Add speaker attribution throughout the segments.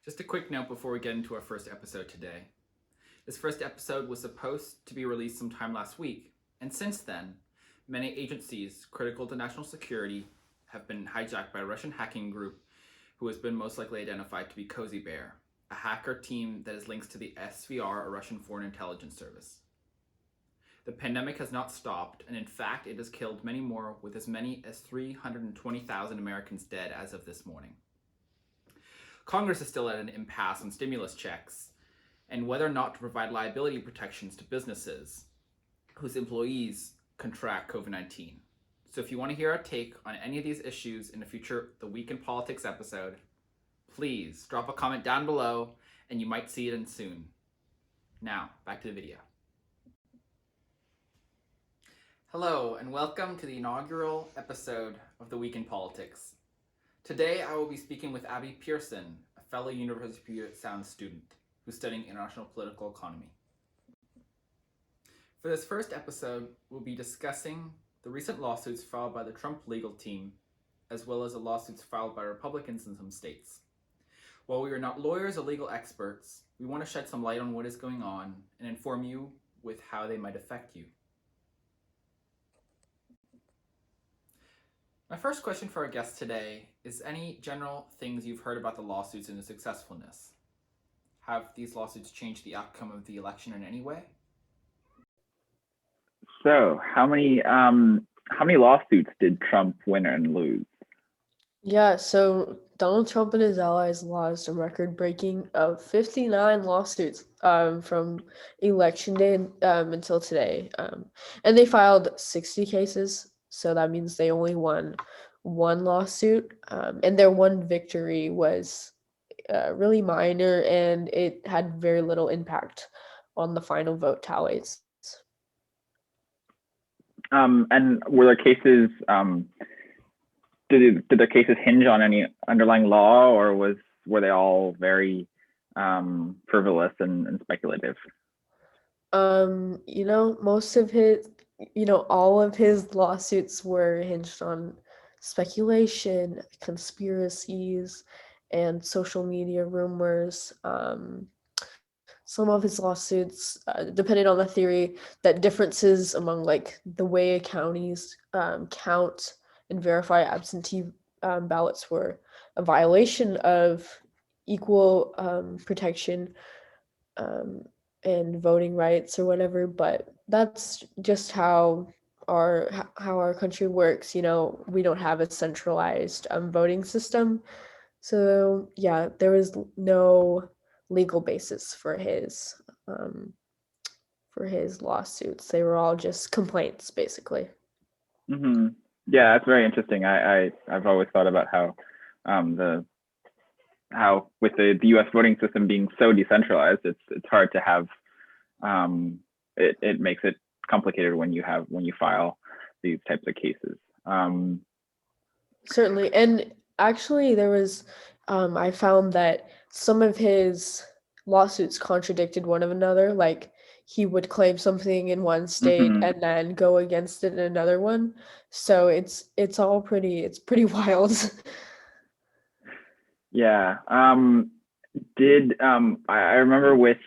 Speaker 1: Just a quick note before we get into our first episode today. This first episode was supposed to be released sometime last week, and since then, many agencies critical to national security have been hijacked by a Russian hacking group who has been most likely identified to be Cozy Bear, a hacker team that has links to the SVR, a Russian foreign intelligence service. The pandemic has not stopped, and in fact, it has killed many more, with as many as 320,000 Americans dead as of this morning. Congress is still at an impasse on stimulus checks and whether or not to provide liability protections to businesses whose employees contract COVID-19. So if you want to hear our take on any of these issues in a future The Week in Politics episode, please drop a comment down below and you might see it in soon. Now, back to the video. Hello and welcome to the inaugural episode of The Week in Politics. Today I will be speaking with Abby Pierson, a fellow University of Puget Sound student who's studying international political economy. For this first episode, we'll be discussing the recent lawsuits filed by the Trump legal team, as well as the lawsuits filed by Republicans in some states. While we are not lawyers or legal experts, we want to shed some light on what is going on and inform you with how they might affect you. My first question for our guest today is any general things you've heard about the lawsuits and their successfulness. Have these lawsuits changed the outcome of the election in any way?
Speaker 2: So, how many lawsuits did Trump win and lose?
Speaker 3: Yeah, so Donald Trump and his allies lost a record-breaking of 59 lawsuits from election day until today. And they filed 60 cases, so that means they only won one lawsuit. And their one victory was really minor, and it had very little impact on the final vote tallies.
Speaker 2: And were there cases? Did the cases hinge on any underlying law, or were they all very frivolous and speculative?
Speaker 3: Most of his, all of his lawsuits were hinged on speculation, conspiracies, and social media rumors. Some of his lawsuits depended on the theory that differences among the way counties count and verify absentee ballots were a violation of equal protection and voting rights or whatever. But that's just how our country works. We don't have a centralized voting system. So yeah, there was no legal basis for his lawsuits. They were all just complaints, basically.
Speaker 2: Mm-hmm. Yeah, that's very interesting. I've always thought about how with the U.S. voting system being so decentralized, it's hard to have it makes it complicated when you file these types of cases.
Speaker 3: Certainly, and actually, there was I found that some of his lawsuits contradicted one of another. Like he would claim something in one state
Speaker 2: Mm-hmm.
Speaker 3: and then go against it in another one. So it's pretty wild.
Speaker 2: Yeah. I remember with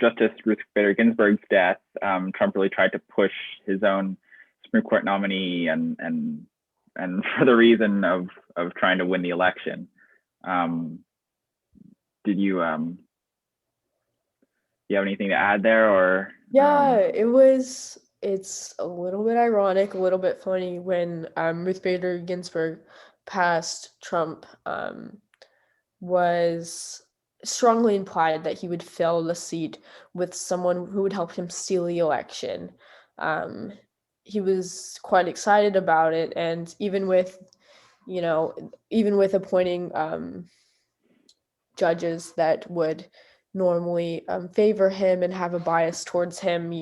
Speaker 2: Justice Ruth Bader Ginsburg's death, Trump really tried to push his own Supreme Court nominee and for the reason of trying to win the election. Did you have anything to add there, or?
Speaker 3: Yeah, it's a little bit ironic, a little bit funny when Ruth Bader Ginsburg passed, Trump was strongly implied that he would fill the seat with someone who would help him steal the election. He was quite excited about it, and even with appointing judges that would normally favor him and have a bias towards him,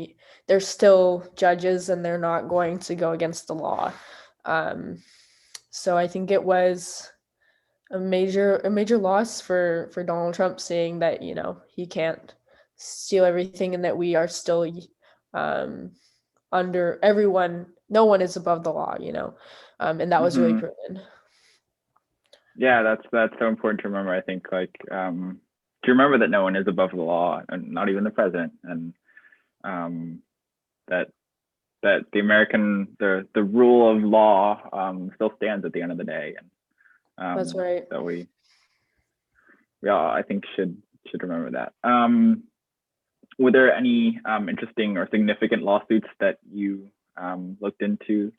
Speaker 3: they're still judges and they're not going to go against the law. So I think it was a major loss for Donald Trump, saying that he can't steal everything and that we are still under everyone. No one is above the law, and that was really proven.
Speaker 2: Yeah, that's so important to remember. I think to remember that no one is above the law, and not even the president, and um, that the rule of law still stands at the end of the day, and
Speaker 3: That's right.
Speaker 2: so we all, I think, should remember that. Were there any interesting or significant lawsuits that you looked into?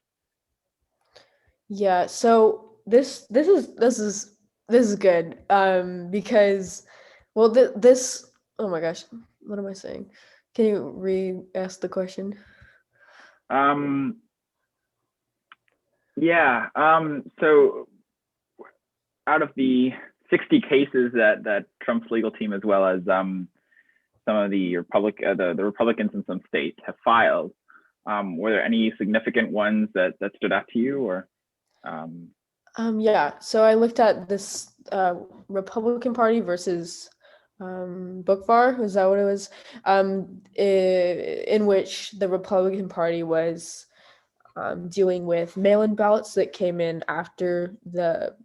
Speaker 3: Yeah, so this is good because well this oh my gosh, what am I saying? Can you re-ask the question?
Speaker 2: Um, yeah. So out of the 60 cases that Trump's legal team, as well as some of the the Republicans in some states have filed, were there any significant ones that stood out to you, or?
Speaker 3: Yeah, so I looked at this Republican Party versus Book Bar, is that what it was? In which the Republican Party was dealing with mail-in ballots that came in after the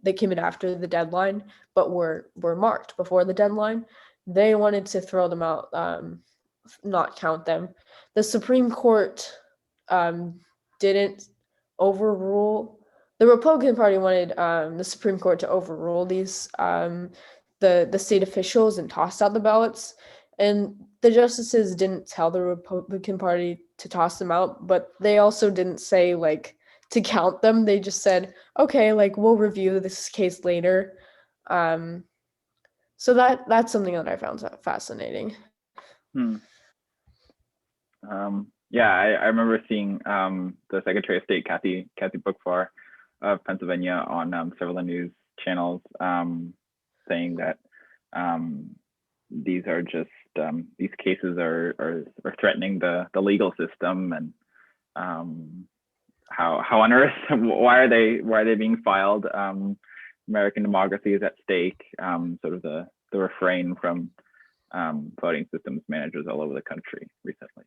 Speaker 3: deadline, but were marked before the deadline. They wanted to throw them out, not count them. The Supreme Court didn't overrule. The Republican Party wanted the Supreme Court to overrule these the state officials and toss out the ballots, and the justices didn't tell the Republican Party to toss them out, but they also didn't say like to count them. They just said, okay, like we'll review this case later. Um, so that's something that I found fascinating.
Speaker 2: Hmm. Yeah, I remember seeing the Secretary of State, Kathy Boockvar of Pennsylvania, on several of the news channels, saying that these are just these cases are threatening the legal system, and how on earth why are they being filed? American democracy is at stake. Sort of the refrain from voting systems managers all over the country recently.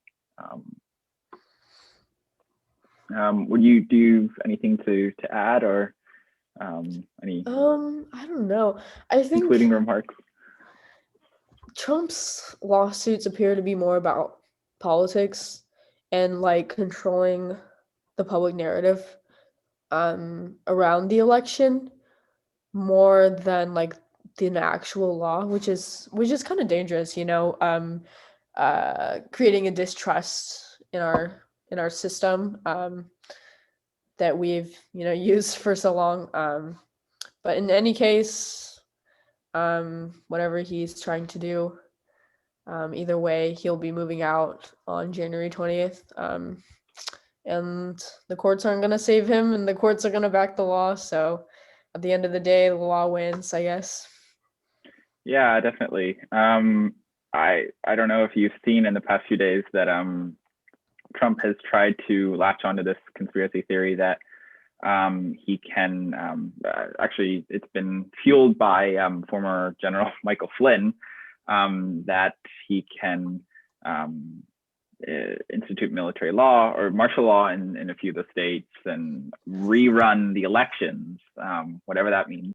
Speaker 2: Would you do anything to add, or any
Speaker 3: I don't know. I
Speaker 2: concluding
Speaker 3: think
Speaker 2: remarks?
Speaker 3: Trump's lawsuits appear to be more about politics and like controlling the public narrative around the election more than like the actual law, which is kind of dangerous, creating a distrust in our system that we've used for so long. But in any case, whatever he's trying to do, either way, he'll be moving out on January 20th. And the courts aren't going to save him, and the courts are going to back the law. So at the end of the day, the law wins, I guess.
Speaker 2: Yeah, definitely. I don't know if you've seen in the past few days that Trump has tried to latch onto this conspiracy theory that he can actually, it's been fueled by former General Michael Flynn, that he can institute military law or martial law in a few of the states and rerun the elections, whatever that means.